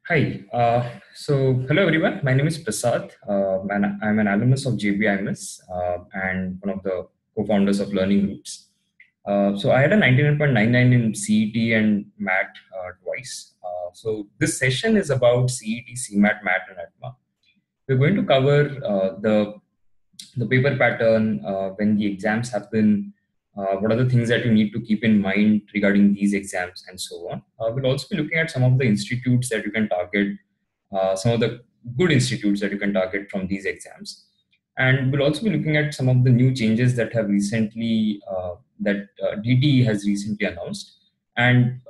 Hi. Hello everyone. My name is Prasad. And I'm an alumnus of JBIMS and one of the co-founders of Learning Groups. I had a 99.99 in CET and MAT twice. This session is about CET, CMAT, MAT, and ATMA. We're going to cover the paper pattern, when the exams happen, what are the things that you need to keep in mind regarding these exams, and so on. We'll also be looking at some of the institutes that you can target, some of the good institutes that you can target from these exams. And we'll also be looking at some of the new changes that have recently, DTE has recently announced, and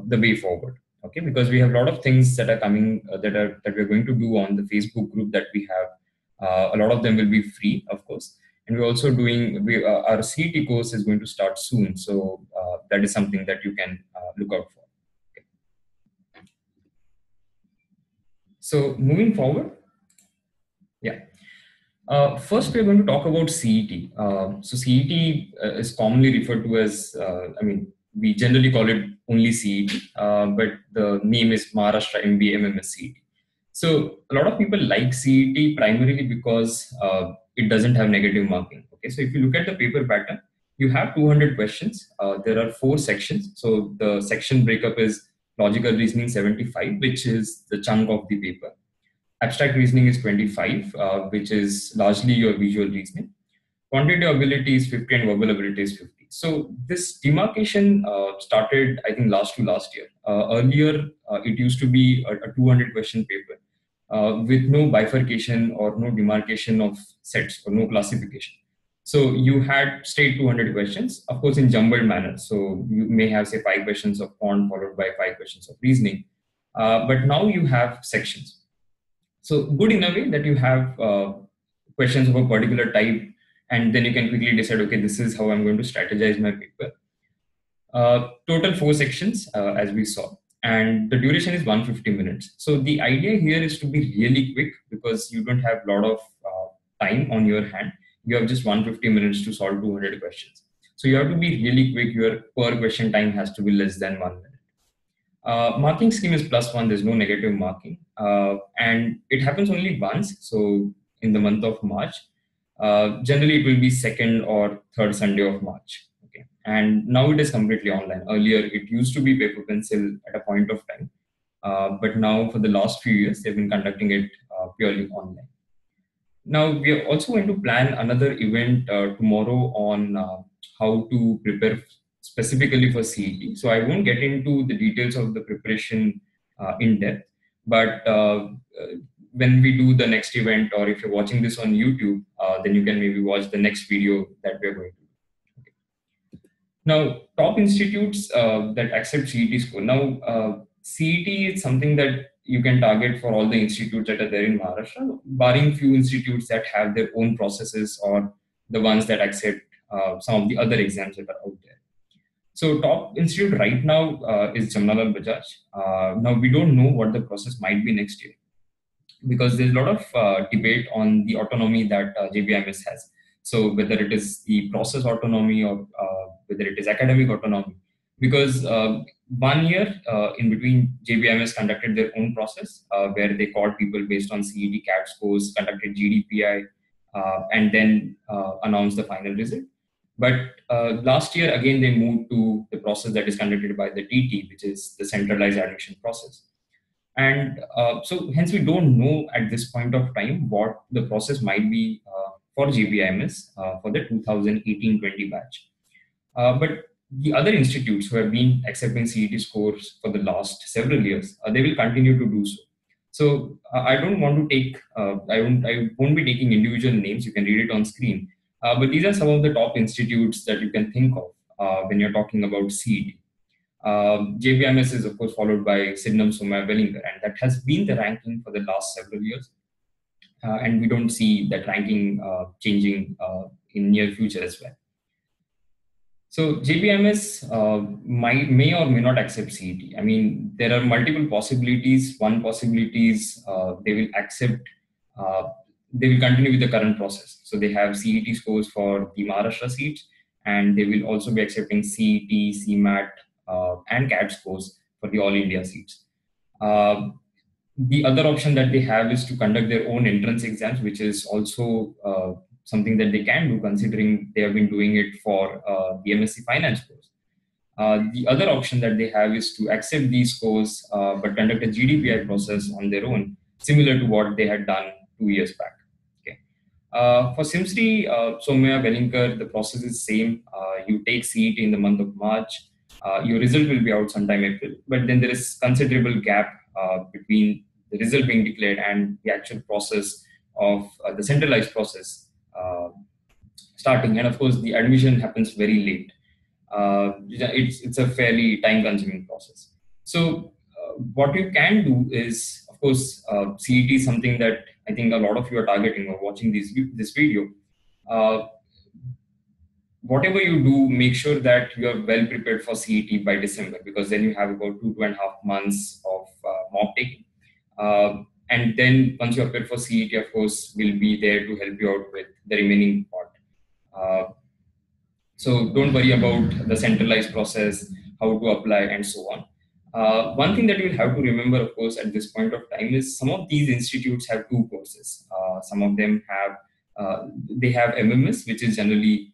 the way forward. Okay, because we have a lot of things that are coming, that we're going to do on the Facebook group that we have. A lot of them will be free, of course, and we're also doing our CET course is going to start soon, so that is something that you can look out for. Okay. So moving forward, yeah. First, we're going to talk about CET. CET is commonly referred to as, we generally call it only CET, but the name is Maharashtra MBA MMS CET. So a lot of people like CET primarily because it doesn't have negative marking. Okay, so if you look at the paper pattern, you have 200 questions. There are 4 sections. So the section breakup is logical reasoning 75, which is the chunk of the paper. Abstract reasoning is 25, which is largely your visual reasoning. Quantitative ability is 50 and verbal ability is 50. So this demarcation started, I think, last year. Earlier, it used to be a 200 question paper with no bifurcation or no demarcation of sets or no classification. So you had straight 200 questions, of course, in jumbled manner. So you may have, say, 5 questions of quant followed by 5 questions of reasoning. But now you have sections. So good in a way that you have questions of a particular type, and then you can quickly decide, okay, this is how I'm going to strategize my paper. Total 4 sections, as we saw, and the duration is 150 minutes. So the idea here is to be really quick because you don't have a lot of time on your hand. You have just 150 minutes to solve 200 questions. So you have to be really quick. Your per question time has to be less than 1 minute. Marking scheme is +1. There's no negative marking, and it happens only once. So in the month of March, generally it will be second or third Sunday of March. Okay, and now it is completely online. Earlier it used to be paper pencil at a point of time, but now for the last few years they've been conducting it purely online. Now we are also going to plan another event tomorrow on how to prepare specifically for CET. So I won't get into the details of the preparation in depth, but when we do the next event, or if you're watching this on YouTube, then you can maybe watch the next video that we're going to do. Okay. Now, top institutes that accept CET score. Now, CET is something that you can target for all the institutes that are there in Maharashtra, barring few institutes that have their own processes or the ones that accept some of the other exams that are out there. So top institute right now is Jamnalal Bajaj. Now we don't know what the process might be next year because there's a lot of debate on the autonomy that JBIMS has. So whether it is the process autonomy or whether it is academic autonomy, because 1 year in between, JBIMS conducted their own process where they called people based on CET CAT scores, conducted GDPI, and then announced the final result. But last year, again, they moved to the process that is conducted by the DTE, which is the centralized admission process. And so hence we don't know at this point of time what the process might be for JBIMS for the 2018-20 batch. But the other institutes who have been accepting CET scores for the last several years, they will continue to do so. So I don't want to take, I won't be taking individual names. You can read it on screen. But these are some of the top institutes that you can think of when you're talking about CET. JBIMS is, of course, followed by Sydenham, Somaiya, Wellinger, and that has been the ranking for the last several years. And we don't see that ranking changing in near future as well. So JBIMS may or may not accept CET. I mean, there are multiple possibilities. One possibility is they will accept, they will continue with the current process. So they have CET scores for the Maharashtra seats, and they will also be accepting CET, CMAT, and CAT scores for the All India seats. The other option that they have is to conduct their own entrance exams, which is also something that they can do considering they have been doing it for the MSc Finance course. The other option that they have is to accept these scores but conduct a GDPI process on their own, similar to what they had done 2 years back. Okay. For SIMSRI, Somya, Wellinger, the process is same. You take CET in the month of March. Your result will be out sometime April, but then there is considerable gap between the result being declared and the actual process of the centralized process starting. And of course, the admission happens very late. It's a fairly time consuming process. So what you can do is, of course, CET is something that I think a lot of you are targeting or watching this video. Whatever you do, make sure that you are well prepared for CET by December, because then you have about 2.5 months of mock taking. And then once you appear for CET, of course, we'll be there to help you out with the remaining part. So don't worry about the centralized process, how to apply, and so on. One thing that you'll have to remember, of course, at this point of time is some of these institutes have two courses. Some of them they have MMS, which is generally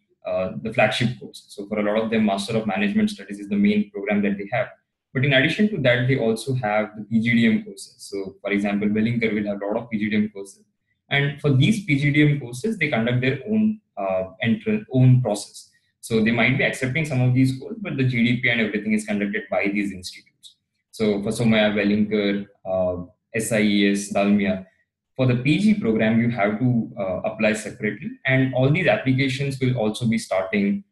the flagship course. So for a lot of them, Master of Management Studies is the main program that they have. But in addition to that, they also have the PGDM courses. So for example, Wellinger will have a lot of PGDM courses. And for these PGDM courses, they conduct their own own process. So they might be accepting some of these scores, but the GDP and everything is conducted by these institutes. So for Somaya, Wellinger, SIES, Dalmia, for the PG program, you have to apply separately. And all these applications will also be starting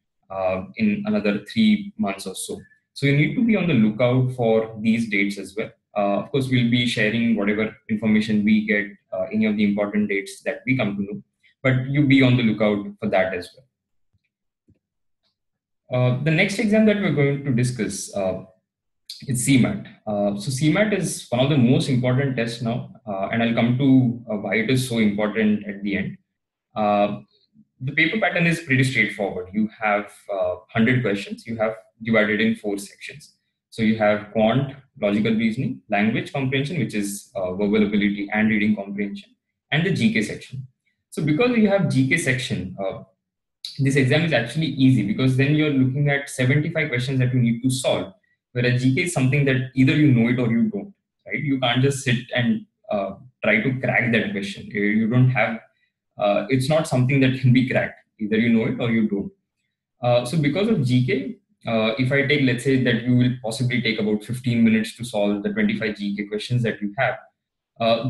in another 3 months or so. So you need to be on the lookout for these dates as well. Of course, we'll be sharing whatever information we get, any of the important dates that we come to know, but you be on the lookout for that as well. The next exam that we're going to discuss is CMAT. So CMAT is one of the most important tests now, and I'll come to why it is so important at the end. The paper pattern is pretty straightforward. You have 100 questions. You have divided in 4 sections. So you have quant, logical reasoning, language comprehension, which is verbal ability and reading comprehension, and the GK section. So because you have GK section, this exam is actually easy because then you're looking at 75 questions that you need to solve. Whereas GK is something that either you know it or you don't, right? You can't just sit and try to crack that question. You don't have, it's not something that can be cracked. Either you know it or you don't. So because of GK, if I take, let's say that you will possibly take about 15 minutes to solve the 25 GK questions that you have,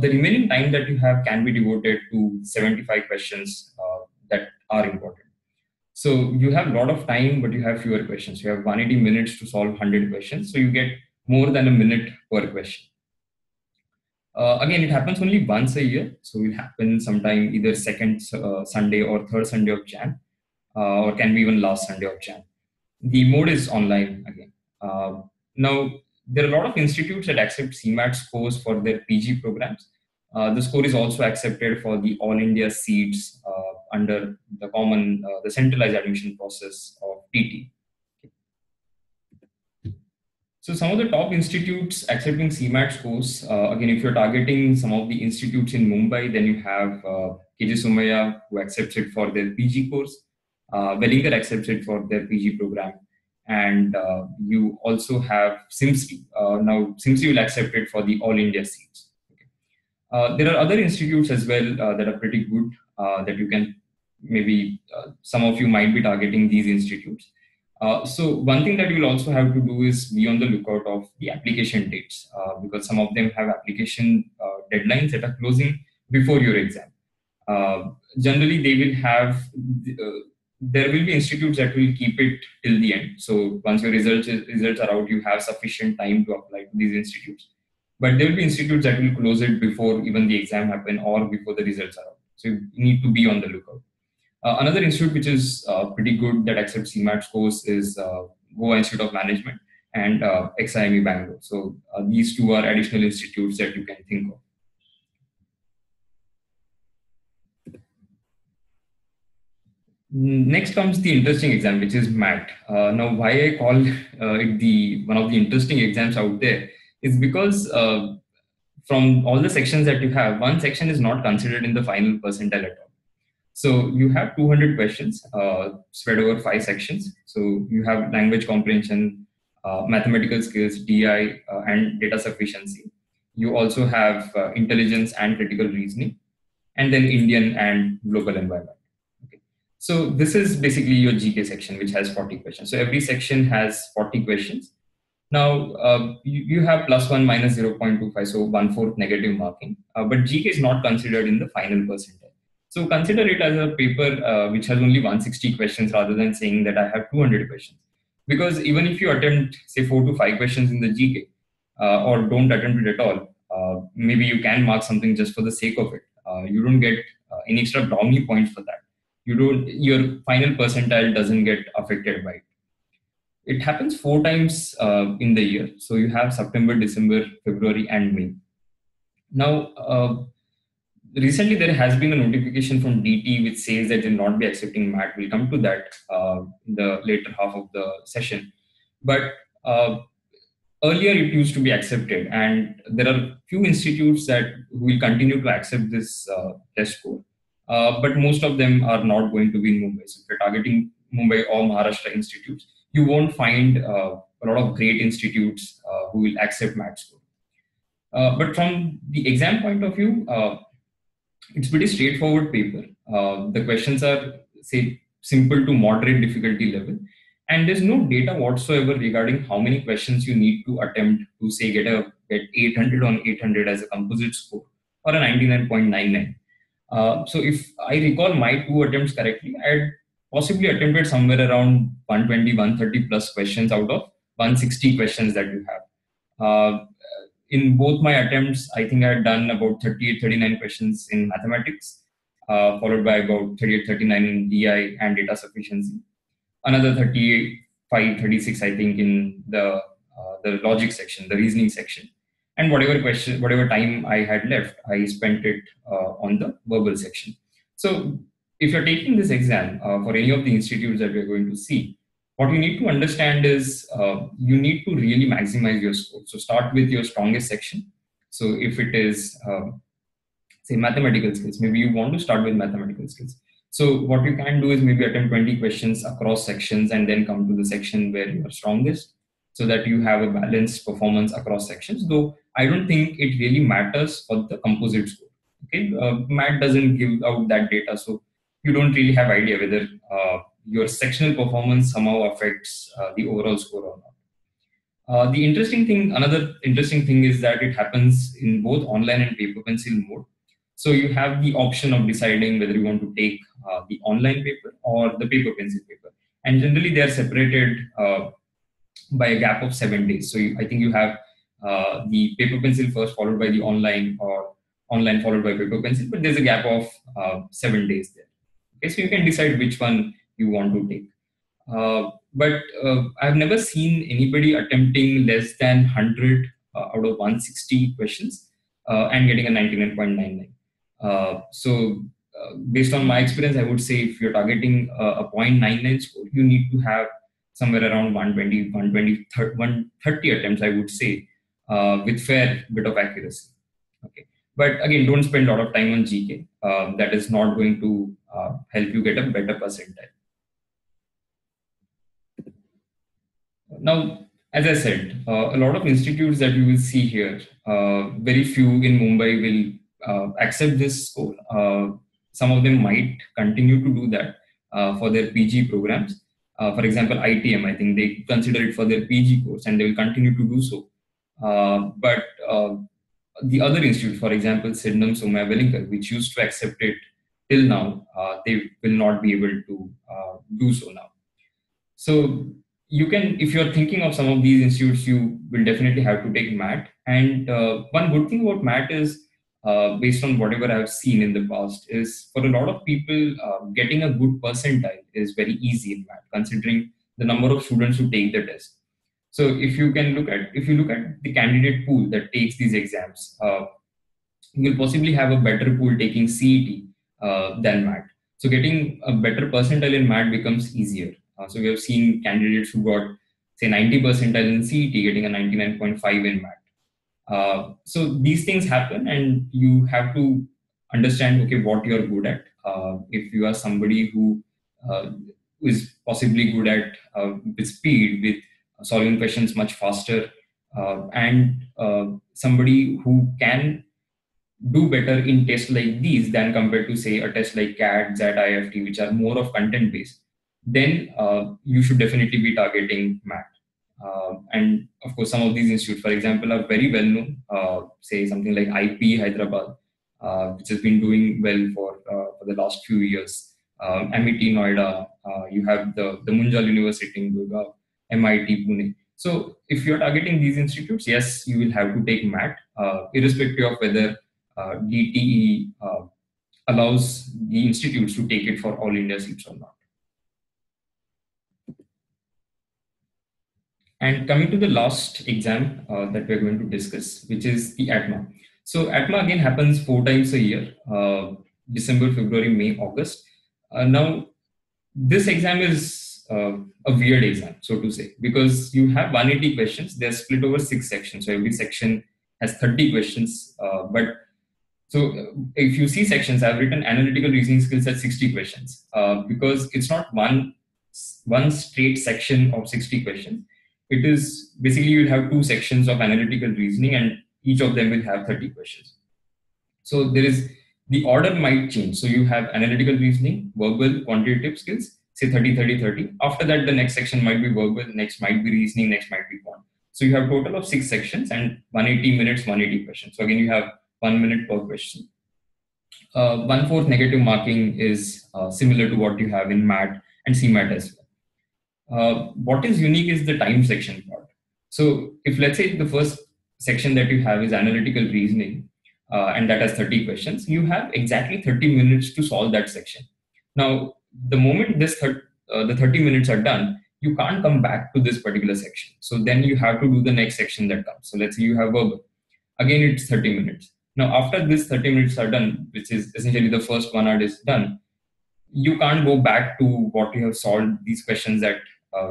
the remaining time that you have can be devoted to 75 questions that are important. So you have a lot of time, but you have fewer questions. You have 180 minutes to solve 100 questions. So you get more than a minute per question. Again, it happens only once a year. So it will happen sometime either second Sunday or third Sunday of Jan, or can be even last Sunday of Jan. The mode is online again. Now, there are a lot of institutes that accept CMAT scores for their PG programs. The score is also accepted for the All India seats under the common, the centralized admission process of DTE. So some of the top institutes accepting CMAT scores, again, if you're targeting some of the institutes in Mumbai, then you have KJ Somaiya, who accepts it for their PG course. Wellinger accepts it for their PG program. And you also have SIMSRI. Now, SIMSRI will accept it for the All India seats. Okay. There are other institutes as well that are pretty good that you can maybe, some of you might be targeting these institutes. So one thing that you'll also have to do is be on the lookout of the application dates because some of them have application deadlines that are closing before your exam. Generally, they will have, there will be institutes that will keep it till the end. So once your results are out, you have sufficient time to apply to these institutes. But there will be institutes that will close it before even the exam happen or before the results are out. So you need to be on the lookout. Another institute which is pretty good that accepts CMAT scores is Goa Institute of Management and XIME Bangalore. So these two are additional institutes that you can think of. Next comes the interesting exam, which is MAT. Now, why I call it one of the interesting exams out there is because from all the sections that you have, one section is not considered in the final percentile at all. So you have 200 questions spread over 5 sections. So you have language comprehension, mathematical skills, DI, and data sufficiency. You also have intelligence and critical reasoning, and then Indian and global environment. Okay. So this is basically your GK section, which has 40 questions. So every section has 40 questions. Now, you have +1 -0.25, so 1/4 negative marking, but GK is not considered in the final percentile. So consider it as a paper which has only 160 questions rather than saying that I have 200 questions. Because even if you attempt, say, 4 to 5 questions in the GK or don't attempt it at all, maybe you can mark something just for the sake of it. You don't get any extra brownie points for that. Your final percentile doesn't get affected by it. It happens 4 times in the year. So you have September, December, February, and May. Now, recently there has been a notification from DTE which says that they will not be accepting MAT. We'll come to that in the later half of the session. But earlier it used to be accepted, and there are few institutes that will continue to accept this test score. But most of them are not going to be in Mumbai. So if you're targeting Mumbai or Maharashtra institutes, you won't find a lot of great institutes who will accept MAT score. But from the exam point of view, it's pretty straightforward paper. The questions are, say, simple to moderate difficulty level. And there's no data whatsoever regarding how many questions you need to attempt to, say, get 800 on 800 as a composite score or a 99.99. So if I recall my 2 attempts correctly, I had possibly attempted somewhere around 120, 130 plus questions out of 160 questions that you have. In both my attempts, I think I had done about 38, 39 questions in mathematics, followed by about 38, 39 in DI and data sufficiency. Another 35, 36, I think, in the logic section, the reasoning section. And whatever time I had left, I spent it on the verbal section. So if you're taking this exam for any of the institutes that we're going to see, what you need to understand is you need to really maximize your score. So start with your strongest section. So if it is, say, mathematical skills, maybe you want to start with mathematical skills. So what you can do is maybe attempt 20 questions across sections and then come to the section where you are strongest, so that you have a balanced performance across sections. Though I don't think it really matters for the composite score. Okay, MAT doesn't give out that data, so you don't really have idea whether your sectional performance somehow affects the overall score or not. Another interesting thing is that it happens in both online and paper pencil mode. So you have the option of deciding whether you want to take the online paper or the paper pencil paper. And generally they are separated by a gap of 7 days. So I think you have the paper pencil first, followed by the online, or online followed by paper pencil, but there's a gap of 7 days there. Okay, so you can decide which one you want to take. But I've never seen anybody attempting less than 100 out of 160 questions and getting a 99.99. Based on my experience, I would say if you're targeting a 0.99 score, you need to have somewhere around 120, 130 attempts, I would say, with fair bit of accuracy. Okay, but again, don't spend a lot of time on GK. That is not going to help you get a better percentile. Now, as I said, a lot of institutes that you will see here, very few in Mumbai will accept this score. Some of them might continue to do that for their PG programs. For example, ITM, I think they consider it for their PG course and they will continue to do so. But the other institute, for example, Sydenham, Somaya, Wellinger, which used to accept it till now, they will not be able to do so now. So you can, if you're thinking of some of these institutes, you will definitely have to take MAT. And one good thing about MAT is, based on whatever I've seen in the past, is for a lot of people, getting a good percentile is very easy in MAT, considering the number of students who take the test. So if you look at the candidate pool that takes these exams, you'll possibly have a better pool taking CET than MAT. So getting a better percentile in MAT becomes easier. So we have seen candidates who got, say, 90 percentile in CET getting a 99.5 in MAT. So these things happen, and you have to understand, okay, what you're good at. If you are somebody uh, who is possibly good at with speed, with solving questions much faster, and somebody who can do better in tests like these than compared to, say, a test like CAT, ZAT, IFT, which are more of content based, then you should definitely be targeting MAT. And of course, some of these institutes, for example, are very well known. Say something like IP Hyderabad, which has been doing well for the last few years. MIT Noida, you have the Munjal University in Gurgaon, MIT Pune. So if you're targeting these institutes, yes, you will have to take MAT, irrespective of whether DTE allows the institutes to take it for all India seats or not. And coming to the last exam that we're going to discuss, which is the ATMA. So ATMA again happens 4 times a year, December, February, May, August. Now, this exam is a weird exam, so to say, because you have 180 questions. They're split over 6 sections. So every section has 30 questions. So if you see sections, I've written analytical reasoning skills at 60 questions because it's not one straight section of 60 questions. It is basically you'll have 2 sections of analytical reasoning, and each of them will have 30 questions. So there is the order might change. So you have analytical reasoning, verbal, quantitative skills, say 30, 30, 30. After that, the next section might be verbal, next might be reasoning, next might be quant. So you have total of 6 sections and 180 minutes, 180 questions. So again, you have 1 minute per question. 1/4 negative marking is similar to what you have in MAT and CMAT as well. What is unique is the time section part. So if let's say the first section that you have is analytical reasoning, and that has 30 questions, you have exactly 30 minutes to solve that section. Now, the moment the 30 minutes are done, you can't come back to this particular section. So then you have to do the next section that comes. So let's say you have verbal. Again, it's 30 minutes. Now, after this 30 minutes are done, which is essentially the first 1 hour is done, you can't go back to what you have solved these questions that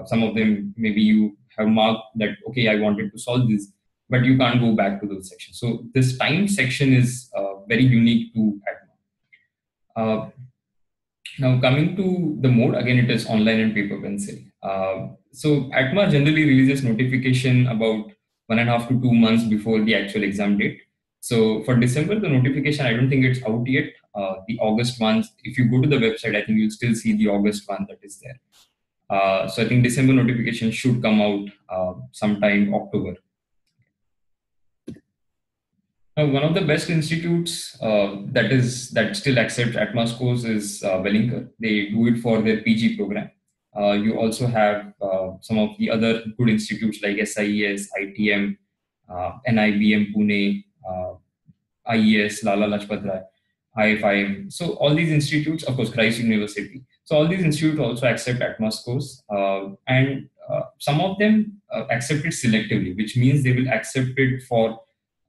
some of them maybe you have marked that, okay, I wanted to solve this, but you can't go back to those sections. So this time section is very unique to ATMA. Now coming to the mode, again, it is online and paper pencil. So ATMA generally releases notification about 1.5 to 2 months before the actual exam date. So for December, the notification, I don't think it's out yet. The August ones, if you go to the website, I think you'll still see the August one that is there. So I think December notification should come out sometime October. Now, one of the best institutes that still accepts ATMA scores is Wellington. They do it for their PG program. You also have some of the other good institutes like SIES, ITM, NIBM Pune, IES, Lala Lajpat Rai, IFIM. So all these institutes, of course, Christ University. So all these institutes also accept ATMA scores, and some of them accept it selectively, which means they will accept it for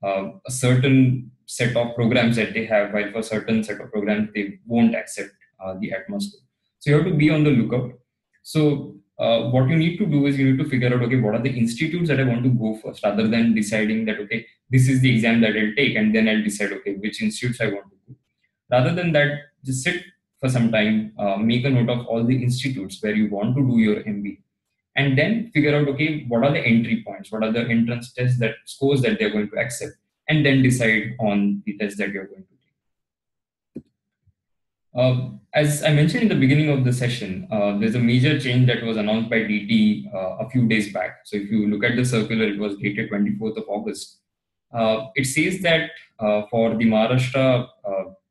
a certain set of programs that they have, while for a certain set of programs they won't accept the ATMA score. So you have to be on the lookout. So what you need to do is you need to figure out, okay, what are the institutes that I want to go first, rather than deciding that, okay, this is the exam that I'll take, and then I'll decide, okay, which institutes I want to go. Rather than that, just sit for some time, make a note of all the institutes where you want to do your MBA, and then figure out, okay, what are the entry points, what are the entrance tests that scores that they're going to accept, and then decide on the test that you're going to take. As I mentioned in the beginning of the session, there's a major change that was announced by DT a few days back. So if you look at the circular, it was dated 24th of August. It says that for the Maharashtra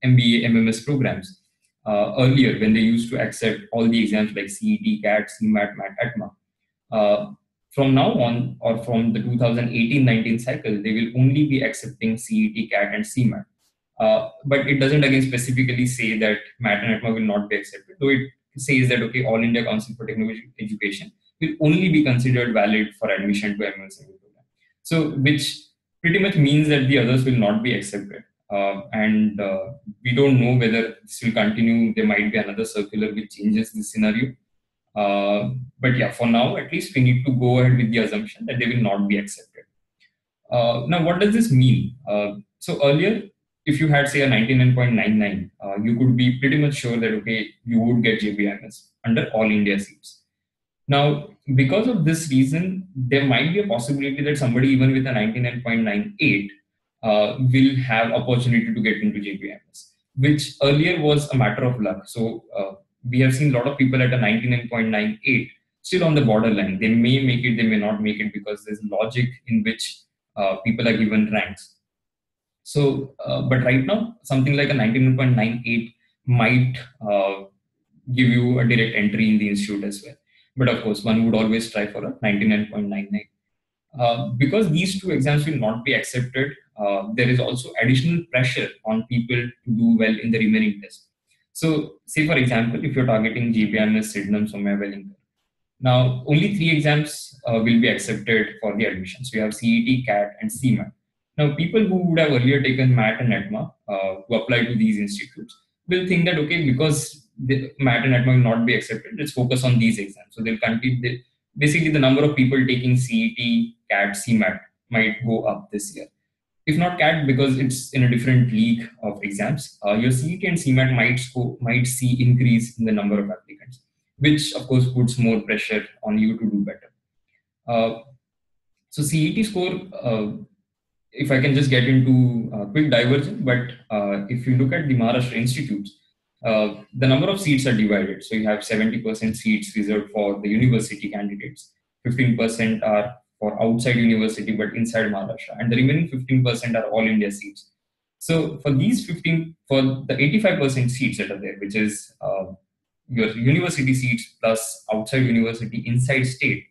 MBA MMS programs, earlier when they used to accept all the exams like CET, CAT, CMAT, MAT, ATMA, from now on, or from the 2018-19 cycle, they will only be accepting CET, CAT, and CMAT. But it doesn't again specifically say that MAT and ATMA will not be accepted, though it says that, okay, All India Council for Technology Education will only be considered valid for admission to MMS program. So which pretty much means that the others will not be accepted. And we don't know whether this will continue. There might be another circular which changes the scenario. But yeah, for now, at least we need to go ahead with the assumption that they will not be accepted. Now, what does this mean? So earlier, if you had say a 99.99, you could be pretty much sure that okay, you would get JBMS under all India seats. Now, because of this reason, there might be a possibility that somebody even with a 99.98 will have opportunity to get into JPMS, which earlier was a matter of luck. So we have seen a lot of people at a 99.98 still on the borderline. They may make it, they may not make it because there's logic in which people are given ranks. So, but right now, something like a 99.98 might give you a direct entry in the institute as well. But of course, one would always try for a 99.99. Because these two exams will not be accepted, there is also additional pressure on people to do well in the remaining tests. So, say for example, if you're targeting GPMS, Sidnam, Somya, Wellington, now only three exams will be accepted for the admission. So you have CET, CAT, and CMAT. Now, people who would have earlier taken MAT and ATMA, who apply to these institutes, will think that okay, because the MAT and ATMA will not be accepted, let's focus on these exams. So they'll continue. Basically, the number of people taking CET, CAT, CMAT might go up this year. If not CAT, because it's in a different league of exams, your CET and CMAT might see increase in the number of applicants, which of course puts more pressure on you to do better. So CET score, if I can just get into a quick diversion, but if you look at the Maharashtra institutes, the number of seats are divided. So you have 70% seats reserved for the university candidates, 15% are for outside university but inside Maharashtra, and the remaining 15% are all India seats. So for these 15, for the 85% seats that are there, which is your university seats plus outside university inside state,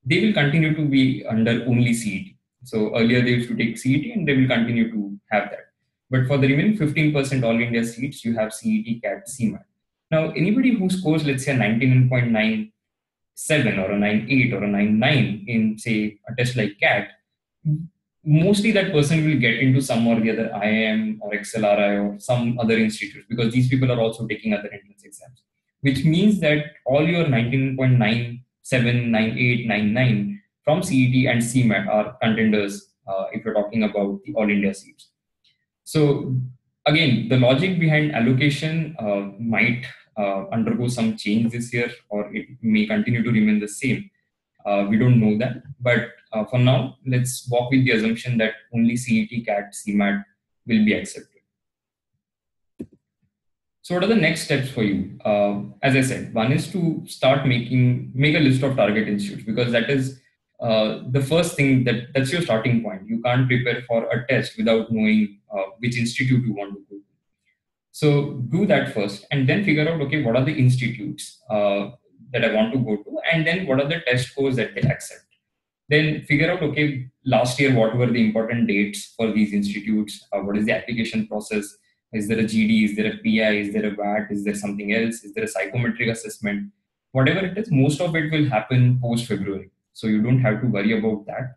they will continue to be under only CET. So earlier they used to take CET and they will continue to have that. But for the remaining 15% all India seats, you have CET, CAT, CMAT. Now, anybody who scores, let's say, a 99.97 or a 98 or a 99 in, say, a test like CAT, mostly that person will get into some or the other IIM or XLRI or some other institutes because these people are also taking other entrance exams, which means that all your 99.97, 98, 99 from CET and CMAT are contenders if you're talking about the all India seats. So again, the logic behind allocation might undergo some change this year, or it may continue to remain the same. We don't know that, but for now, let's walk with the assumption that only CET, CAT, CMAT will be accepted. So what are the next steps for you? As I said, one is to start make a list of target institutes, because that is the first thing that's your starting point. You can't prepare for a test without knowing which institute you want to go to. So do that first, and then figure out, okay, what are the institutes that I want to go to, and then what are the test scores that they accept. Then figure out, okay, last year, what were the important dates for these institutes? What is the application process? Is there a GD? Is there a PI? Is there a VAT? Is there something else? Is there a psychometric assessment? Whatever it is, most of it will happen post-February. So you don't have to worry about that.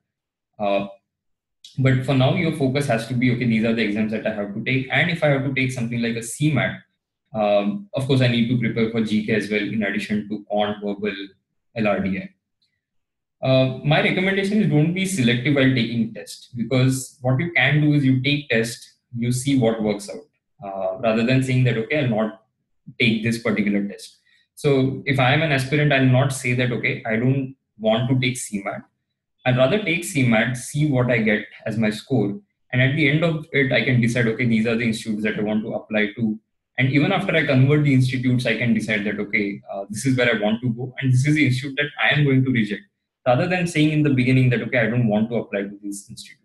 But for now, your focus has to be, okay, these are the exams that I have to take. And if I have to take something like a CMAT, of course, I need to prepare for GK as well, in addition to Quant, Verbal, LRDI. My recommendation is don't be selective while taking test, because what you can do is you take test, you see what works out, rather than saying that, okay, I'll not take this particular test. So if I am an aspirant, I'll not say that, okay, I don't want to take CMAT. I'd rather take CMAT, see what I get as my score. And at the end of it, I can decide, okay, these are the institutes that I want to apply to. And even after I convert the institutes, I can decide that, okay, this is where I want to go. And this is the institute that I am going to reject, rather than saying in the beginning that, okay, I don't want to apply to this institute.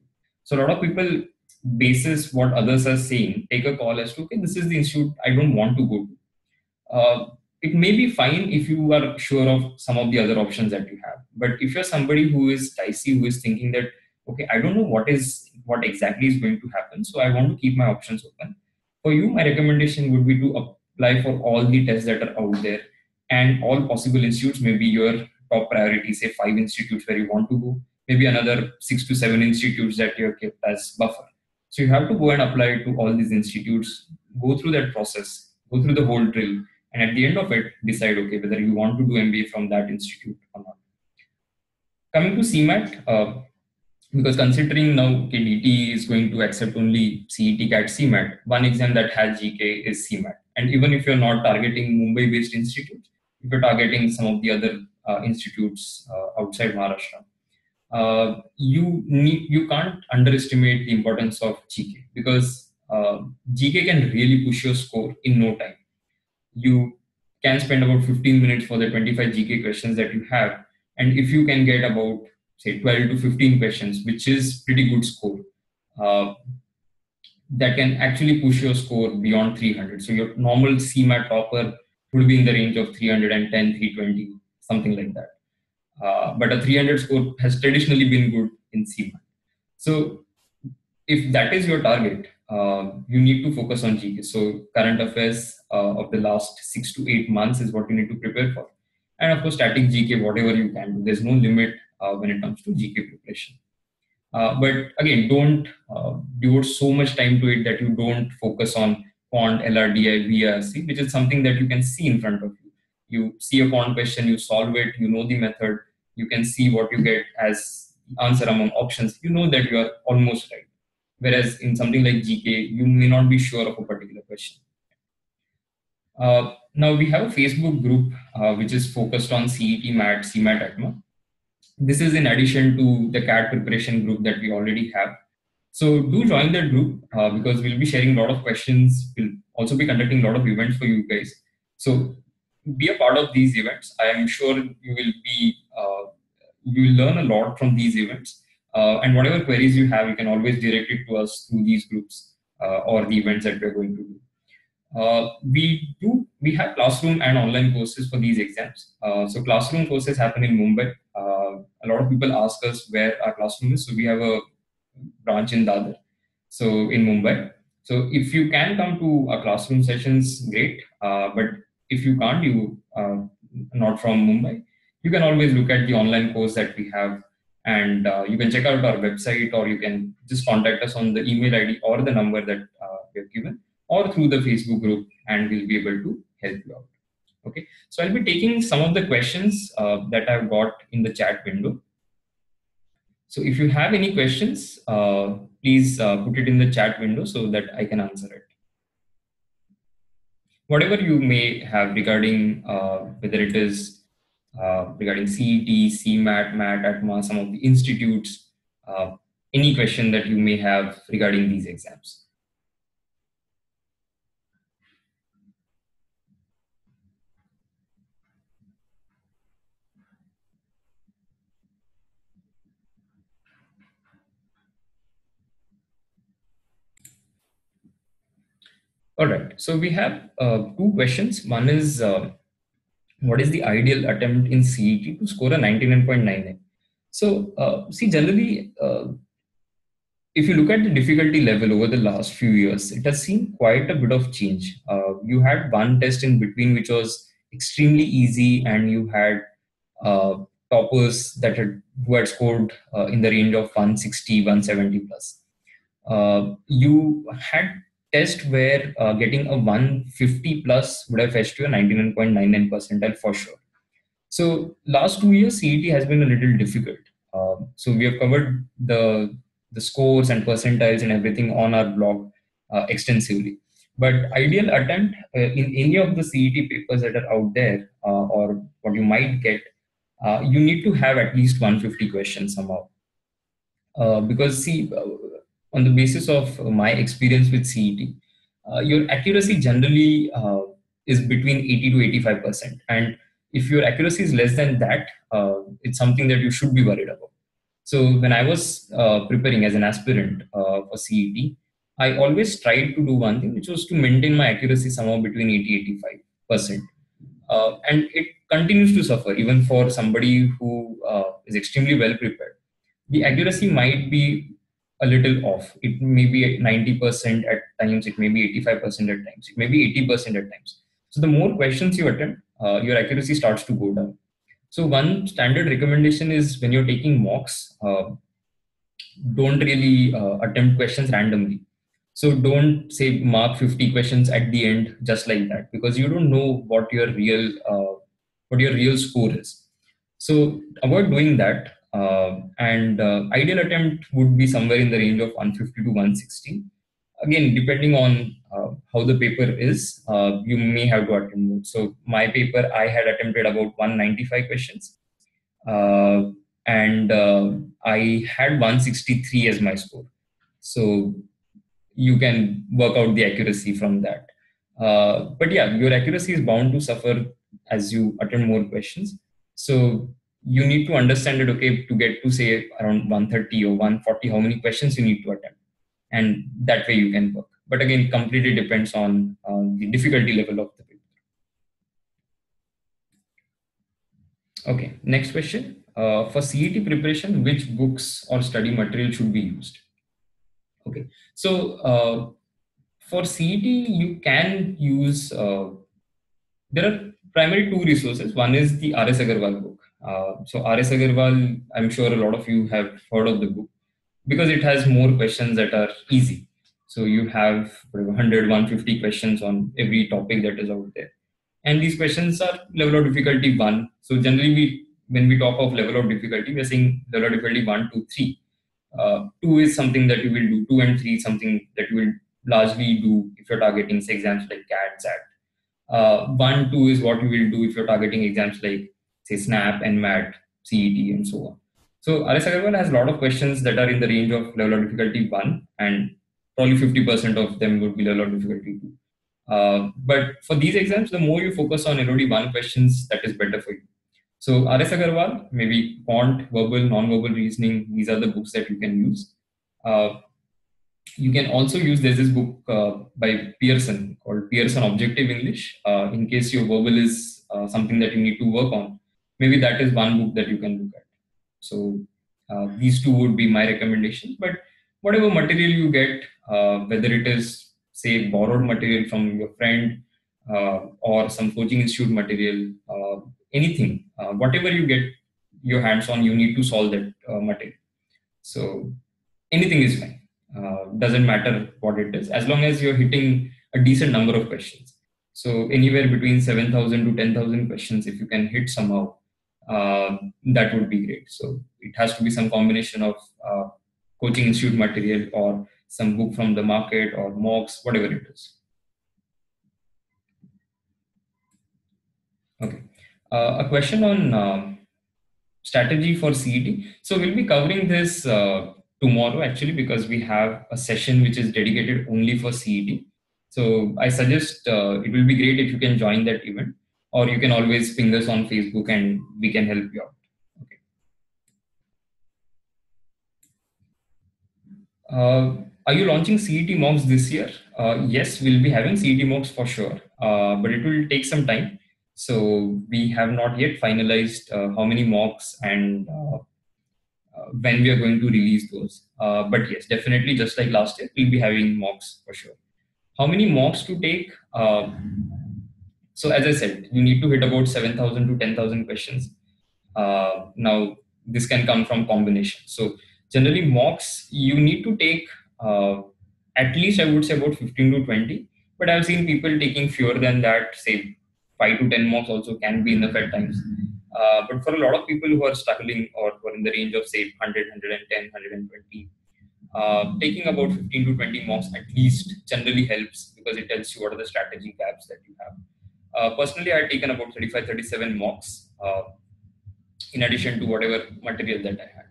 So a lot of people, basis what others are saying, take a call as to, okay, this is the institute I don't want to go to. It may be fine if you are sure of some of the other options that you have. But if you're somebody who is dicey, who is thinking that, okay, I don't know what exactly is going to happen, so I want to keep my options open. For you, my recommendation would be to apply for all the tests that are out there, and all possible institutes. Maybe your top priority, say 5 institutes where you want to go, maybe another 6 to 7 institutes that you're kept as buffer. So you have to go and apply to all these institutes, go through that process, go through the whole drill, and at the end of it, decide, okay, whether you want to do MBA from that institute or not. Coming to CMAT, because considering now DTE is going to accept only CET, CAT, CMAT, one exam that has GK is CMAT. And even if you're not targeting Mumbai-based institutes, if you're targeting some of the other institutes outside Maharashtra, you can't underestimate the importance of GK, because GK can really push your score in no time. You can spend about 15 minutes for the 25 GK questions that you have, and if you can get about say 12 to 15 questions, which is pretty good score, uh, that can actually push your score beyond 300. So your normal CMAT topper would be in the range of 310, 320, something like that. But a 300 score has traditionally been good in CMAT. So if that is your target, you need to focus on GK. So current affairs of the last 6 to 8 months is what you need to prepare for. And of course, static GK, whatever you can do. There's no limit when it comes to GK preparation. But again, don't devote so much time to it that you don't focus on Quant, LRDI, VARC, which is something that you can see in front of you. You see a Quant question, you solve it, you know the method, you can see what you get as answer among options. You know that you are almost right. Whereas in something like GK, you may not be sure of a particular question. Now we have a Facebook group which is focused on CET, MAT, CMAT, ATMA. This is in addition to the CAT preparation group that we already have. So do join that group because we'll be sharing a lot of questions. We'll also be conducting a lot of events for you guys. So be a part of these events. I am sure you will learn a lot from these events. And whatever queries you have, you can always direct it to us through these groups or the events that we're going to do. We have classroom and online courses for these exams. So classroom courses happen in Mumbai. A lot of people ask us where our classroom is. So we have a branch in Dadar, so in Mumbai. So if you can come to our classroom sessions, great. But if you can't, you not from Mumbai, you can always look at the online course that we have, and you can check out our website, or you can just contact us on the email ID or the number that we have given, or through the Facebook group, and we'll be able to help you out. Okay, so I'll be taking some of the questions that I've got in the chat window. So if you have any questions, please put it in the chat window so that I can answer it. Whatever you may have regarding whether it is regarding CET, CMAT, MAT, ATMA, some of the institutes, any question that you may have regarding these exams. All right, so we have two questions. One is, what is the ideal attempt in CET to score a 99.99? So, see, generally, if you look at the difficulty level over the last few years, it has seen quite a bit of change. You had one test in between which was extremely easy, and you had toppers who had scored in the range of 160, 170 plus. You had test where getting a 150 plus would have fetched you a 99.99 percentile for sure. So last 2 years, CET has been a little difficult. So we have covered the scores and percentiles and everything on our blog extensively. But ideal attempt in any of the CET papers that are out there, or what you might get, you need to have at least 150 questions somehow. Because see, on the basis of my experience with CET, your accuracy generally is between 80 to 85%. And if your accuracy is less than that, it's something that you should be worried about. So when I was preparing as an aspirant for CET, I always tried to do one thing, which was to maintain my accuracy somewhere between 80-85%. And it continues to suffer even for somebody who is extremely well prepared. The accuracy might be a little off. It may be at 90% at times, it may be 85% at times, it may be 80% at times. So the more questions you attempt, your accuracy starts to go down. So one standard recommendation is, when you're taking mocks, don't really attempt questions randomly. So don't say mark 50 questions at the end just like that, because you don't know what your real score is. So avoid doing that. and ideal attempt would be somewhere in the range of 150 to 160. Again, depending on how the paper is, you may have to attempt more. So my paper, I had attempted about 195 questions, uh, and I had 163 as my score. So you can work out the accuracy from that. But yeah, your accuracy is bound to suffer as you attempt more questions. So you need to understand it, okay, to get to say around 130 or 140, how many questions you need to attempt. And that way you can work. But again, completely depends on the difficulty level of the paper. Okay, next question. For CET preparation, which books or study material should be used? Okay, so for CET, you can use, there are primarily two resources. One is the R.S. Agarwal book. So R.S. Agarwal, I'm sure a lot of you have heard of the book because it has more questions that are easy. So you have 100, 150 questions on every topic that is out there. And these questions are level of difficulty 1. So generally, when we talk of level of difficulty, we're saying level of difficulty 1 to 3. 2 is something that you will do. 2 and 3 is something that you will largely do if you're targeting, say, exams like CAT, SAT. 1, 2 is what you will do if you're targeting exams like, say, SNAP and MAT, CET, and so on. So RS Agarwal has a lot of questions that are in the range of level of difficulty 1, and probably 50% of them would be level of difficulty 2. But for these exams, the more you focus on LOD 1 questions, that is better for you. So RS Agarwal, maybe Quant, verbal, non-verbal reasoning, these are the books that you can use. You can also use, there's this book by Pearson called Pearson Objective English. In case your verbal is something that you need to work on, maybe that is one book that you can look at. So these two would be my recommendations. But whatever material you get, whether it is, say, borrowed material from your friend or some coaching institute material, anything, whatever you get your hands on, you need to solve that material. So anything is fine. Doesn't matter what it is, as long as you're hitting a decent number of questions. So anywhere between 7,000 to 10,000 questions, if you can hit somehow, that would be great. So it has to be some combination of coaching institute material or some book from the market or mocks, whatever it is. Okay. A question on strategy for CET. So we'll be covering this tomorrow actually, because we have a session which is dedicated only for CET. So I suggest it will be great if you can join that event, or you can always ping us on Facebook and we can help you out. Okay. Are you launching CET mocks this year? Yes, we'll be having CET mocks for sure, but it will take some time. So we have not yet finalized how many mocks and when we are going to release those. But yes, definitely, just like last year, we'll be having mocks for sure. How many mocks to take? So as I said, you need to hit about 7,000 to 10,000 questions. Now, this can come from combination. So generally mocks, you need to take at least, I would say, about 15 to 20. But I've seen people taking fewer than that, say 5 to 10 mocks also can be enough at times. But for a lot of people who are struggling or who are in the range of, say, 100, 110, 120, taking about 15 to 20 mocks at least generally helps, because it tells you what are the strategy gaps that you have. Personally, I had taken about 35, 37 mocks in addition to whatever material that I had.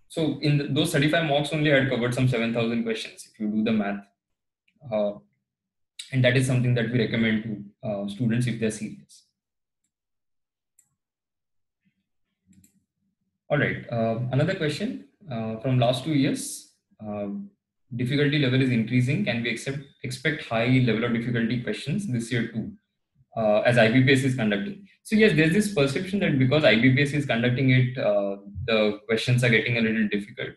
So in those 35 mocks only, I had covered some 7,000 questions, if you do the math. And that is something that we recommend to students if they're serious. All right, another question from last 2 years. Difficulty level is increasing. Can we expect high level of difficulty questions this year too, as IBPS is conducting? So yes, there's this perception that because IBPS is conducting it, the questions are getting a little difficult.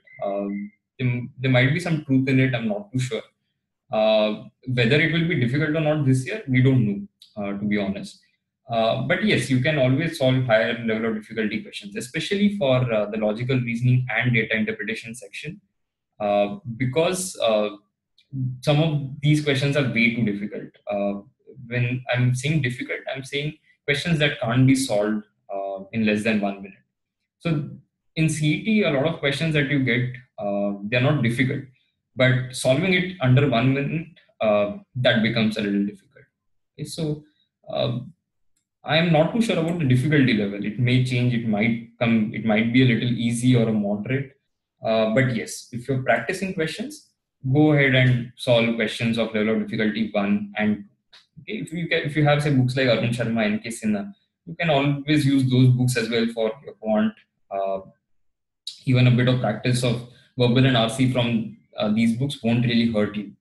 There might be some truth in it. I'm not too sure. Whether it will be difficult or not this year, we don't know, to be honest. But yes, you can always solve higher level of difficulty questions, especially for the logical reasoning and data interpretation section, because some of these questions are way too difficult. When I'm saying difficult, I'm saying questions that can't be solved in less than 1 minute. So in CET, a lot of questions that you get, they're not difficult, but solving it under 1 minute, that becomes a little difficult. Okay, so uh, I am not too sure about the difficulty level. It may change. It might be a little easy or a moderate. But yes, if you're practicing questions, go ahead and solve questions of level of difficulty 1 and 2. Okay, if you have say books like Arun Sharma, N.K. Sinha, you can always use those books as well for your quant. Uh, Even a bit of practice of verbal and RC from these books won't really hurt you.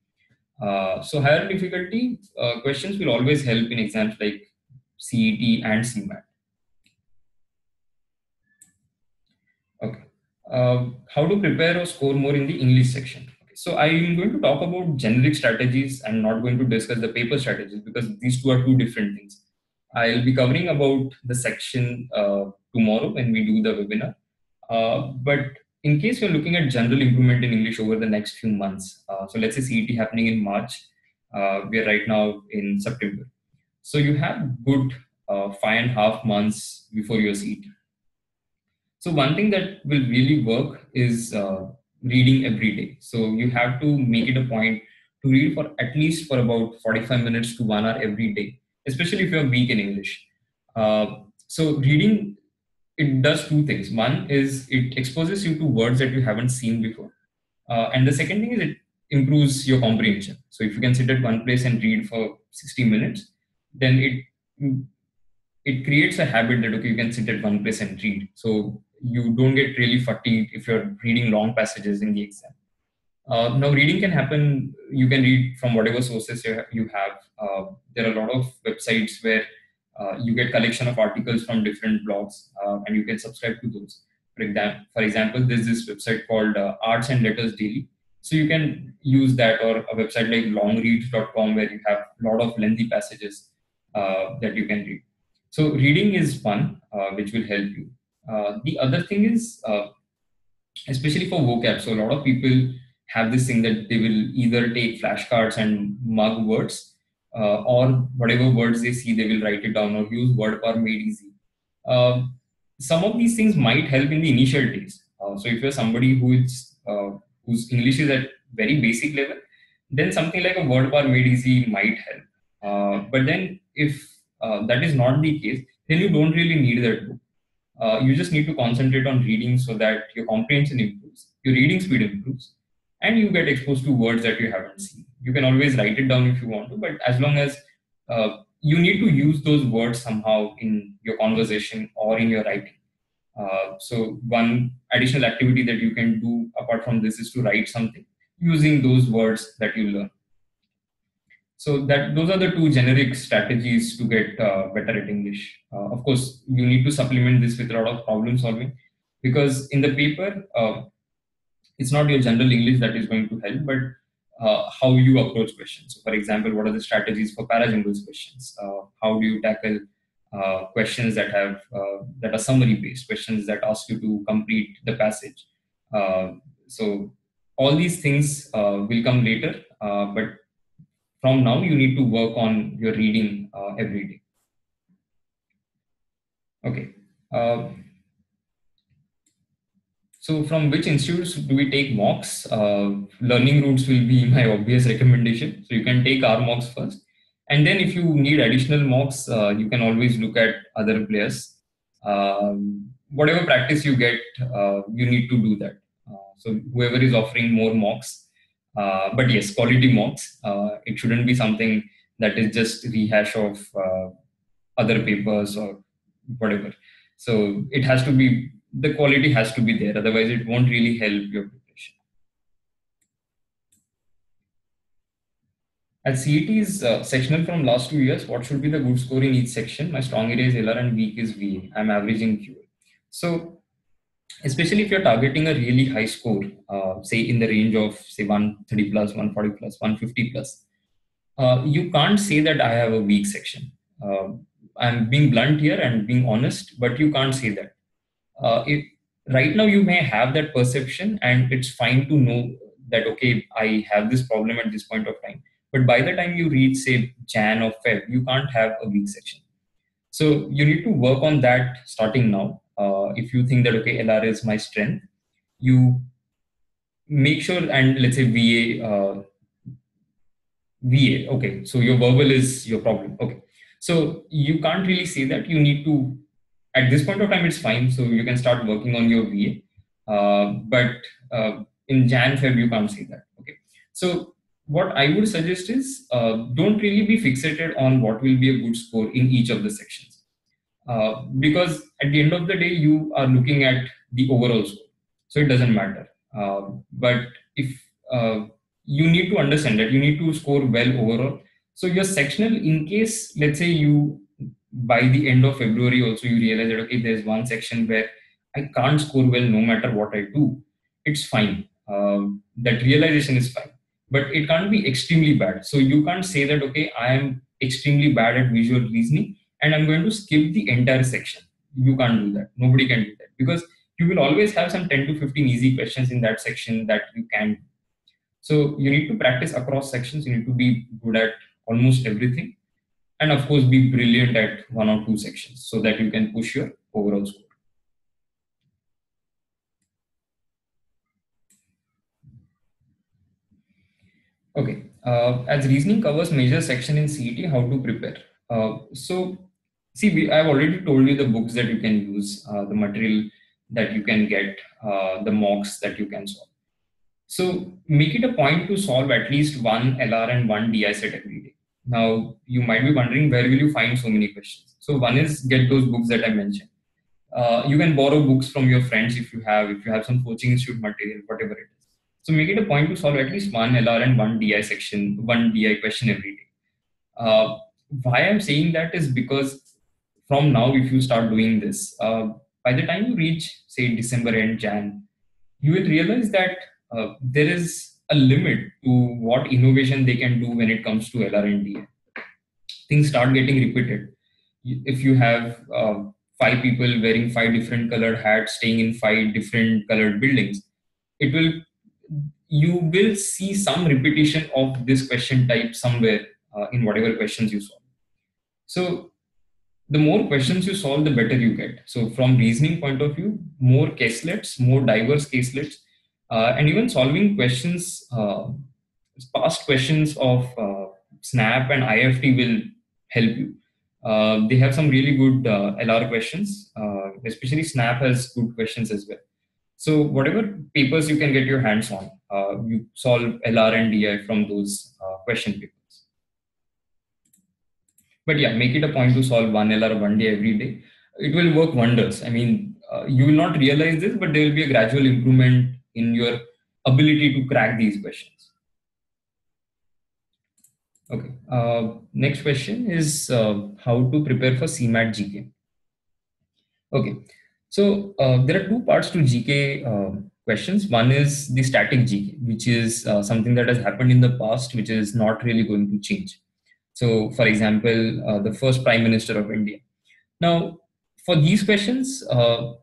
So higher difficulty questions will always help in exams like CET and CMAT. Okay. How to prepare or score more in the English section. Okay. So I'm going to talk about generic strategies and not going to discuss the paper strategies because these two are two different things. I'll be covering about the section tomorrow when we do the webinar. But in case you're looking at general improvement in English over the next few months, so let's say CET happening in March, we are right now in September. So you have good 5.5 months before your CET. So one thing that will really work is reading every day. So you have to make it a point to read for at least for about 45 minutes to 1 hour every day, especially if you're weak in English. So reading, it does two things. One is it exposes you to words that you haven't seen before. And the second thing is it improves your comprehension. So if you can sit at one place and read for 60 minutes, then it creates a habit that okay, you can sit at one place and read. So you don't get really fatigued if you're reading long passages in the exam. Now, reading can happen. You can read from whatever sources you have. There are a lot of websites where you get collection of articles from different blogs, and you can subscribe to those. For example, there's this website called Arts and Letters Daily. So you can use that, or a website like longreads.com where you have a lot of lengthy passages that you can read. So reading is fun, which will help you. The other thing is, especially for vocab, so a lot of people have this thing that they will either take flashcards and mug words, or whatever words they see, they will write it down or use word power made easy. Some of these things might help in the initial days. So if you're somebody whose English is at very basic level, then something like a word power made easy might help. But then if that is not the case, then you don't really need that book. You just need to concentrate on reading so that your comprehension improves, your reading speed improves, and you get exposed to words that you haven't seen. You can always write it down if you want to, but as long as you need to use those words somehow in your conversation or in your writing. So one additional activity that you can do apart from this is to write something using those words that you learn. So those are the two generic strategies to get better at English. Of course, you need to supplement this with a lot of problem solving, because in the paper, it's not your general English that is going to help, but how you approach questions. So for example, what are the strategies for parajingles questions? How do you tackle questions that are summary based, questions that ask you to complete the passage? So all these things will come later, but from now, you need to work on your reading every day. Okay. So from which institutes do we take mocks? Learning routes will be my obvious recommendation. So you can take our mocks first. And then if you need additional mocks, you can always look at other players. Whatever practice you get, you need to do that. So whoever is offering more mocks, but yes, quality mocks. It shouldn't be something that is just rehash of other papers or whatever. So it has to be, the quality has to be there. Otherwise, it won't really help your preparation. At CET is sectional from last 2 years. What should be the good score in each section? My strong area is LR and weak is VA. I'm averaging QA. So especially if you're targeting a really high score, say in the range of say 130 plus, 140 plus, 150 plus, you can't say that I have a weak section. I'm being blunt here and being honest, but you can't say that. Right now you may have that perception, and it's fine to know that, okay, I have this problem at this point of time. But by the time you reach, say, Jan or Feb, you can't have a weak section. So you need to work on that starting now. if you think that okay, LR is my strength, you make sure, and let's say VA, okay, so your verbal is your problem. Okay, so you can't really say that. You need to, at this point of time, it's fine. So you can start working on your VA. But in Jan, Feb, you can't say that. Okay, so what I would suggest is don't really be fixated on what will be a good score in each of the sections. Because at the end of the day, you are looking at the overall score, so it doesn't matter. But if you need to understand that you need to score well overall, so your sectional, in case let's say you by the end of February also you realize that okay, there's one section where I can't score well no matter what I do, it's fine. That realization is fine, but it can't be extremely bad. So you can't say that okay, I am extremely bad at visual reasoning and I'm going to skip the entire section. You can't do that. Nobody can do that because you will always have some 10 to 15 easy questions in that section that you can do. So you need to practice across sections. You need to be good at almost everything. And of course, be brilliant at one or two sections so that you can push your overall score. Okay. As reasoning covers major section in CET, how to prepare? So, see, I've already told you the books that you can use, the material that you can get, the mocks that you can solve. So, make it a point to solve at least one LR and one DI set every day. Now, you might be wondering where will you find so many questions? So, one is get those books that I mentioned. You can borrow books from your friends if you have some coaching institute material, whatever it is. So make it a point to solve at least one LR and one DI section, one DI question every day. Why I'm saying that is because from now, if you start doing this, by the time you reach, say, December and Jan, you will realize that there is a limit to what innovation they can do when it comes to LR and DI. Things start getting repeated. If you have five people wearing five different colored hats, staying in five different colored buildings, it will you will see some repetition of this question type somewhere in whatever questions you solve. So the more questions you solve, the better you get. So from reasoning point of view, more caselets, more diverse caselets, and even solving questions, past questions of SNAP and IFT will help you. They have some really good LR questions, especially SNAP has good questions as well. So whatever papers you can get your hands on, you solve LR and DI from those question papers. But yeah, make it a point to solve one LR one day every day. It will work wonders. I mean, you will not realize this, but there will be a gradual improvement in your ability to crack these questions. Okay. Next question is how to prepare for CMAT GK. Okay. So there are two parts to GK questions. One is the static GK, which is something that has happened in the past, which is not really going to change. So, for example, the first Prime Minister of India. Now, for these questions,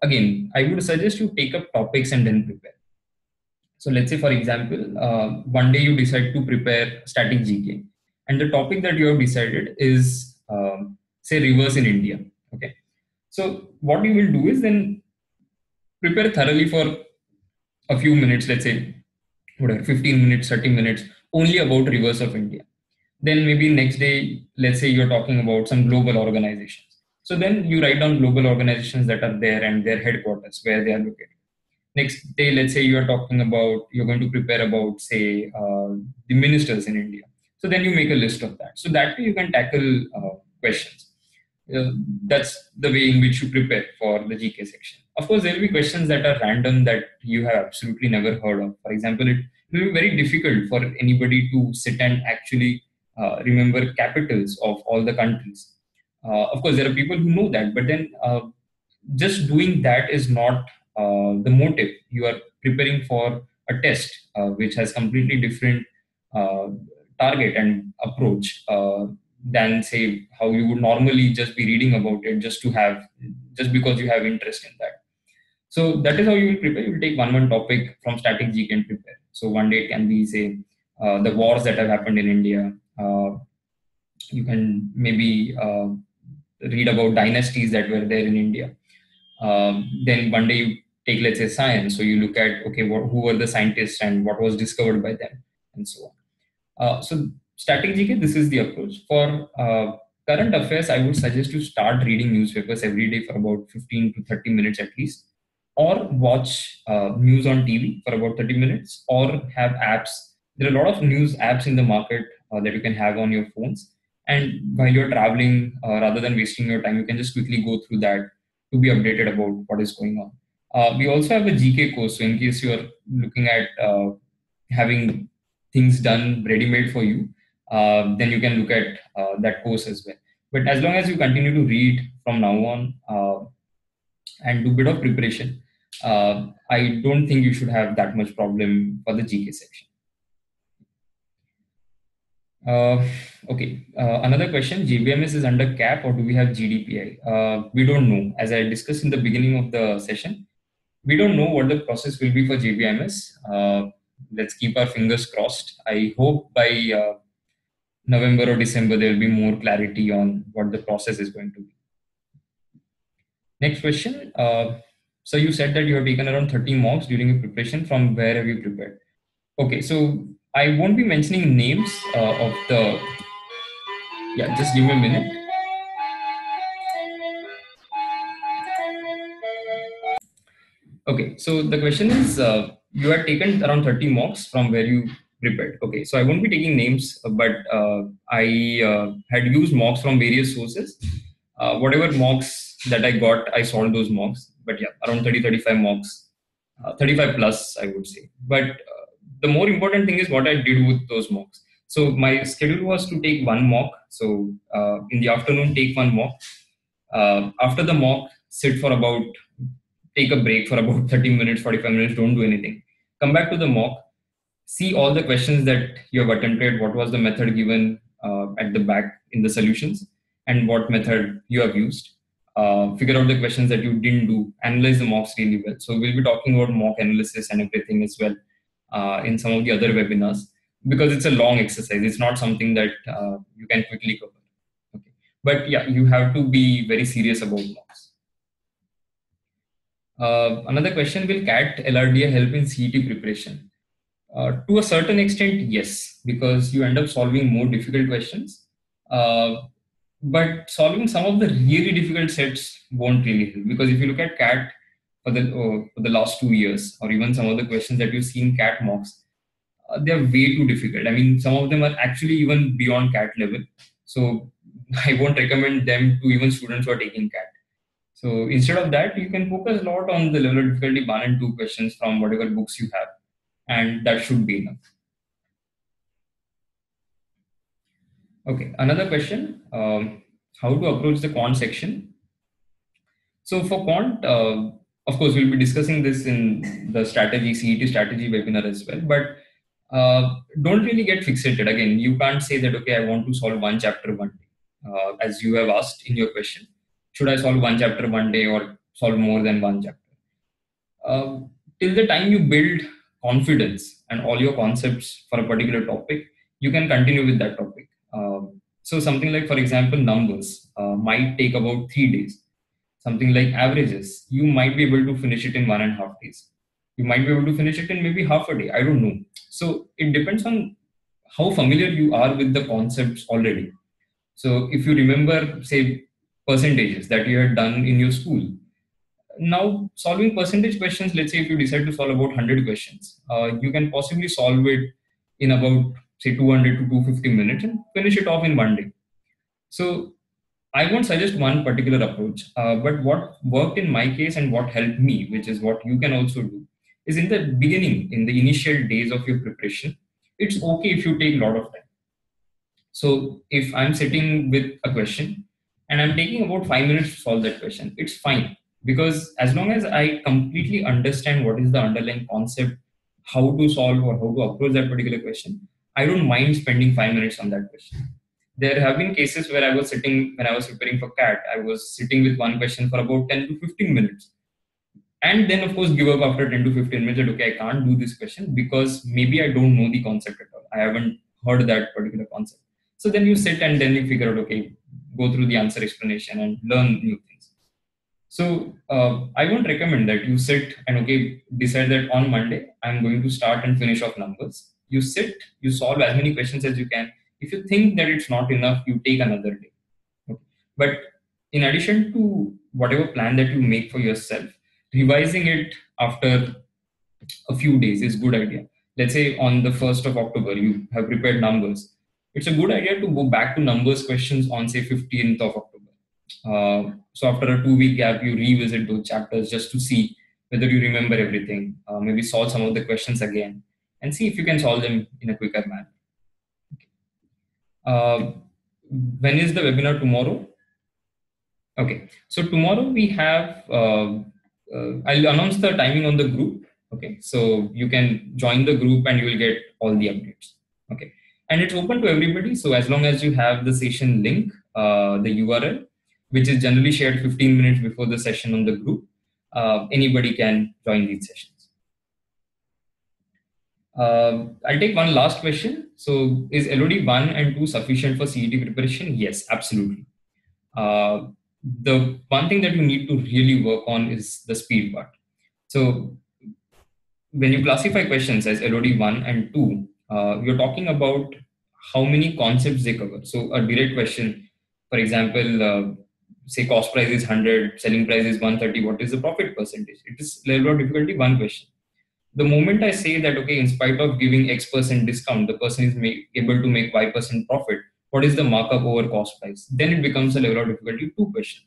again, I would suggest you take up topics and then prepare. So, let's say, for example, one day you decide to prepare static GK, and the topic that you have decided is, say, rivers in India. Okay. So, what you will do is then prepare thoroughly for a few minutes, let's say, whatever, 15 minutes, 30 minutes, only about rivers of India. Then maybe next day, let's say you're talking about some global organizations. So then you write down global organizations that are there and their headquarters, where they are located. Next day, let's say you're going to prepare about, say, the ministers in India. So then you make a list of that. So that way you can tackle questions. That's the way in which you prepare for the GK section. Of course, there will be questions that are random that you have absolutely never heard of. For example, it will be very difficult for anybody to sit and actually remember capitals of all the countries. Of course, there are people who know that, but then just doing that is not the motive. You are preparing for a test which has completely different target and approach than say how you would normally just be reading about it just because you have interest in that. So that is how you will prepare. You will take one topic from static GK and prepare. So one day it can be, say, the wars that have happened in India. You can maybe read about dynasties that were there in India. Then one day you take, let's say, science. So you look at, okay, who were the scientists and what was discovered by them, and so on. So static GK, this is the approach. For current affairs, I would suggest you start reading newspapers every day for about 15 to 30 minutes at least, or watch news on TV for about 30 minutes, or have apps. There are a lot of news apps in the market that you can have on your phones. And while you're traveling, rather than wasting your time, you can just quickly go through that to be updated about what is going on. We also have a GK course. So in case you're looking at having things done ready-made for you, then you can look at that course as well. But as long as you continue to read from now on and do a bit of preparation, I don't think you should have that much problem for the GK section. Okay, another question, JBMS is under CAP or do we have GDPI? We don't know. As I discussed in the beginning of the session, we don't know what the process will be for JBMS. Let's keep our fingers crossed. I hope by November or December, there will be more clarity on what the process is going to be. Next question. So you said that you have taken around 30 mocks during your preparation. From where have you prepared? Okay, so I won't be mentioning names of the... Yeah, just give me a minute. Okay, so the question is, you had taken around 30 mocks from where you prepared. Okay, so I won't be taking names, but I had used mocks from various sources. Whatever mocks that I got, I solved those mocks. But yeah, around 30, 35 mocks, 35 plus, I would say. But the more important thing is what I did with those mocks. So my schedule was to take one mock. So in the afternoon, take one mock. After the mock, sit for about, take a break for about 30 minutes, 45 minutes, don't do anything. Come back to the mock, see all the questions that you have attempted, what was the method given at the back in the solutions, and what method you have used. Figure out the questions that you didn't do, analyze the mocks really well. So we'll be talking about mock analysis and everything as well in some of the other webinars, because it's a long exercise. It's not something that you can quickly cover. Okay. But yeah, you have to be very serious about mocks. Another question, will CAT LRDI help in CET preparation? To a certain extent, yes, because you end up solving more difficult questions. But solving some of the really difficult sets won't really help, because if you look at CAT for the last 2 years, or even some of the questions that you see in CAT mocks, they are way too difficult. I mean, some of them are actually even beyond CAT level. So I won't recommend them to even students who are taking CAT. So instead of that, you can focus a lot on the level of difficulty 1 and 2 questions from whatever books you have, and that should be enough. Okay, another question, how to approach the quant section. So for quant, of course, we'll be discussing this in the strategy, CET strategy webinar as well, but don't really get fixated. Again, you can't say that, okay, I want to solve one chapter one day, as you have asked in your question. Should I solve one chapter one day or solve more than one chapter? Till the time you build confidence and all your concepts for a particular topic, you can continue with that topic. So something like, for example, numbers might take about 3 days. Something like averages, you might be able to finish it in 1.5 days. You might be able to finish it in maybe half a day. I don't know. So it depends on how familiar you are with the concepts already. So if you remember, say, percentages that you had done in your school, now solving percentage questions, let's say if you decide to solve about 100 questions, you can possibly solve it in about, say, 200 to 250 minutes and finish it off in one day. So I won't suggest one particular approach, but what worked in my case and what helped me, which is what you can also do, is in the beginning, in the initial days of your preparation, it's okay if you take a lot of time. So if I'm sitting with a question and I'm taking about 5 minutes to solve that question, it's fine, because as long as I completely understand what is the underlying concept, how to solve or how to approach that particular question, I don't mind spending 5 minutes on that question. There have been cases where I was sitting, when I was preparing for CAT, I was sitting with one question for about 10 to 15 minutes. And then, of course, give up after 10 to 15 minutes that, okay, I can't do this question because maybe I don't know the concept at all. I haven't heard that particular concept. So then you sit and then you figure out, okay, go through the answer explanation and learn new things. So I won't recommend that you sit and decide that on Monday I'm going to start and finish off numbers. You sit, you solve as many questions as you can. If you think that it's not enough, you take another day. Okay. But in addition to whatever plan that you make for yourself, revising it after a few days is good idea. Let's say on the 1st of October, you have prepared numbers. It's a good idea to go back to numbers questions on say 15th of October. So after a 2 week gap, you revisit those chapters just to see whether you remember everything, maybe solve some of the questions again and see if you can solve them in a quicker manner. Uh, when is the webinar tomorrow? Okay, so tomorrow we have, I'll announce the timing on the group. Okay, so you can join the group and you will get all the updates. Okay, and it's open to everybody. So as long as you have the session link, the URL, which is generally shared 15 minutes before the session on the group, anybody can join these sessions. I'll take one last question. So is LOD 1 and 2 sufficient for CET preparation? Yes, absolutely. The one thing that you need to really work on is the speed part. So when you classify questions as LOD 1 and 2, you're talking about how many concepts they cover. So a direct question, for example, say cost price is 100, selling price is 130, what is the profit percentage? It is level of difficulty, one question. The moment I say that, okay, in spite of giving X% discount, the person is able to make Y% profit, what is the markup over cost price? Then it becomes a level of difficulty 2 question.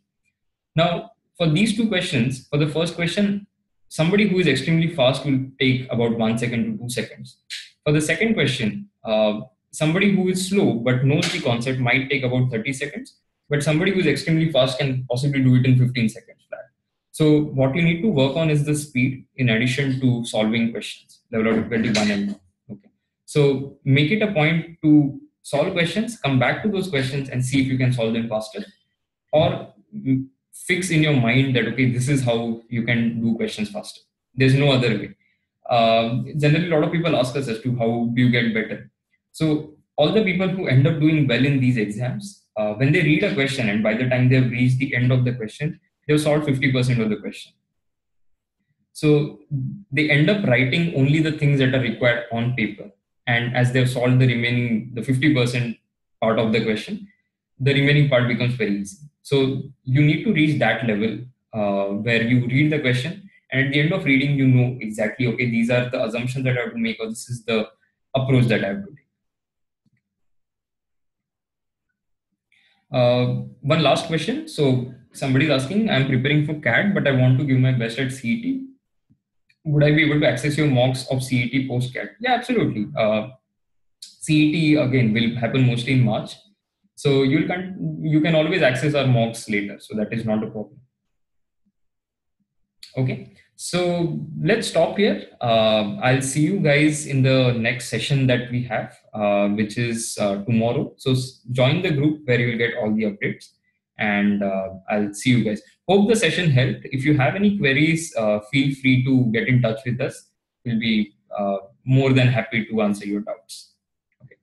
Now, for these 2 questions, for the first question, somebody who is extremely fast will take about 1 second to 2 seconds. For the second question, somebody who is slow but knows the concept might take about 30 seconds, but somebody who is extremely fast can possibly do it in 15 seconds flat. So what you need to work on is the speed in addition to solving questions, level of difficulty 1 and 2. Okay. So make it a point to solve questions, come back to those questions and see if you can solve them faster, or fix in your mind that, okay, this is how you can do questions faster. There's no other way. Generally, a lot of people ask us as to how do you get better. So all the people who end up doing well in these exams, when they read a question and by the time they've reached the end of the question, they've solved 50% of the question. So they end up writing only the things that are required on paper. And as they've solved the remaining, the 50% part of the question, the remaining part becomes very easy. So you need to reach that level where you read the question, and at the end of reading, you know exactly, okay, these are the assumptions that I have to make, or this is the approach that I have to take. One last question. So somebody is asking, I'm preparing for CAT, but I want to give my best at CET. Would I be able to access your mocks of CET post CAT? Yeah, absolutely. CET again will happen mostly in March. So you can always access our mocks later. So that is not a problem. Okay. So let's stop here. I'll see you guys in the next session that we have, which is tomorrow. So join the group where you will get all the updates, and I'll see you guys. Hope the session helped. If you have any queries, feel free to get in touch with us. We'll be more than happy to answer your doubts. Okay.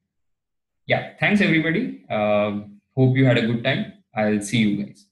Yeah. Thanks everybody. Hope you had a good time. I'll see you guys.